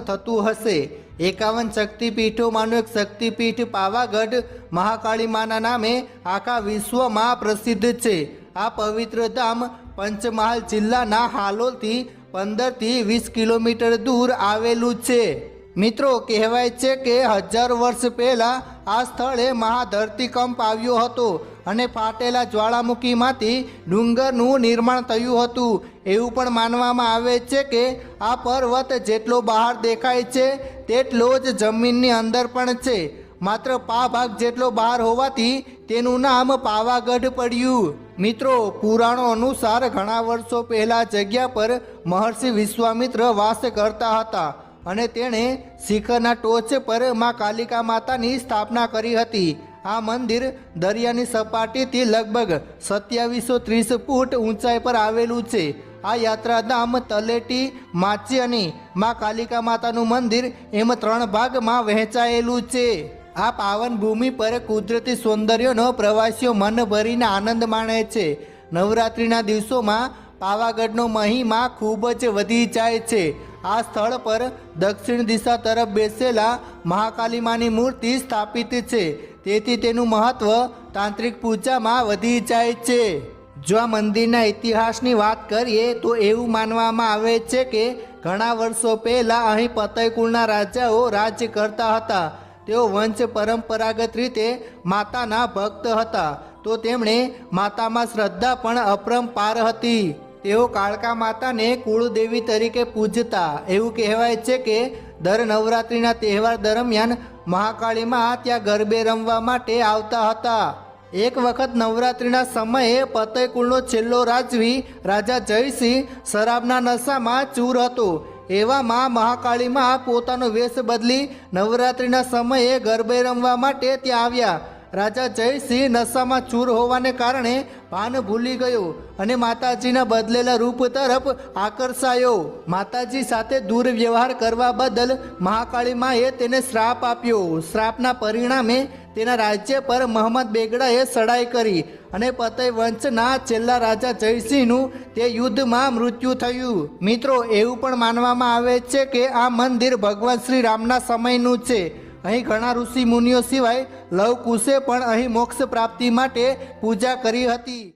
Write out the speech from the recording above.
થતું હશે। 51 શક્તિપીઠોમાંનું એક શક્તિપીઠ પાવાગઢ મહાકાળી માના નામે આખા વિશ્વમાં પ્રસિદ્ધ છે। આ પવિત્ર ધામ પંચમહાલ જિલ્લાના હાલોલથી 15 થી 20 કિલોમીટર દૂર આવેલું છે। મિત્રો, કહેવાય છે કે હજારો વર્ષ પહેલાં આ સ્થળે મહાધરતીકંપ આવ્યો હતો અને ફાટેલા જ્વાળામુખીમાંથી ડુંગરનું નિર્માણ થયું હતું। એવું પણ માનવામાં આવે છે કે આ પર્વત જેટલો બહાર દેખાય છે તેટલો જ જમીનની અંદર પણ છે। માત્ર પા ભાગ જેટલો બહાર હોવાથી તેનું નામ પાવાગઢ પડ્યું। મિત્રો, પુરાણો અનુસાર ઘણા વર્ષો પહેલાં જગ્યા પર મહર્ષિ વિશ્વામિત્ર વાસ કરતા હતા અને તેણે શિખરના ટોચ પર માં કાલિકા માતાની સ્થાપના કરી હતી। આ મંદિર દરિયાની સપાટીથી લગભગ 2730 ફૂટ ઊંચાઈ પર આવેલું છે। આ યાત્રાધામ તલેટી, માચી અને માં કાલિકા માતાનું મંદિર એમ 3 ભાગમાં વહેંચાયેલું છે। આ પાવન ભૂમિ પર કુદરતી સૌંદર્યનો પ્રવાસીઓ મન ભરીને આનંદ માણે છે। નવરાત્રિના દિવસોમાં પાવાગઢનો મહિમા ખૂબ જ વધી જાય છે। આ સ્થળ પર દક્ષિણ દિશા તરફ બેસેલા મહાકાલી માની મૂર્તિ સ્થાપિત છે, તેથી તેનું મહત્વ તાંત્રિક પૂજામાં વધી જાય છે। જો આ મંદિરના ઇતિહાસની વાત કરીએ તો એવું માનવામાં આવે છે કે ઘણા વર્ષો પહેલાં અહીં પતઈકુળના રાજાઓ રાજ્ય કરતા હતા। તેઓ વંશ પરંપરાગત રીતે માતાના ભક્ત હતા, તો તેમણે માતામાં શ્રદ્ધા પણ અપરંપાર હતી। તેઓ કાળકા માતાને કુળદેવી તરીકે પૂજતા। એવું કહેવાય છે કે દર નવરાત્રિના તહેવાર દરમિયાન મહાકાળીમાં ત્યાં ગરબે રમવા માટે આવતા હતા। એક વખત નવરાત્રિના સમયે પતઈકુળનો છેલ્લો રાજવી રાજા જયસિંહ શરાબના નશામાં ચૂર હતો। એવામાં મહાકાળીમાં પોતાનો વેશ બદલી નવરાત્રિના સમયે ગરબે રમવા માટે ત્યાં આવ્યા। રાજા જયસિંહ નશામાં ચૂર હોવાને કારણે ભાન ભૂલી ગયો અને માતાજીના બદલેલા રૂપ તરફ આકર્ષાયો। માતાજી સાથે દુર્વ્યવહાર કરવા બદલ મહાકાળી માએ તેને શ્રાપ આપ્યો। શ્રાપના પરિણામે તેના રાજ્ય પર મહંમદ બેગડાએ ચડાઈ કરી અને પતઈ વંશના છેલ્લા રાજા જયસિંહનું તે યુદ્ધમાં મૃત્યુ થયું। મિત્રો, એવું પણ માનવામાં આવે છે કે આ મંદિર ભગવાન શ્રી રામના સમયનું છે। અહીં ઘણા ઋષિ મુનિઓ સિવાય લવ કુશે પણ અહીં મોક્ષ પ્રાપ્તિ માટે પૂજા કરી હતી।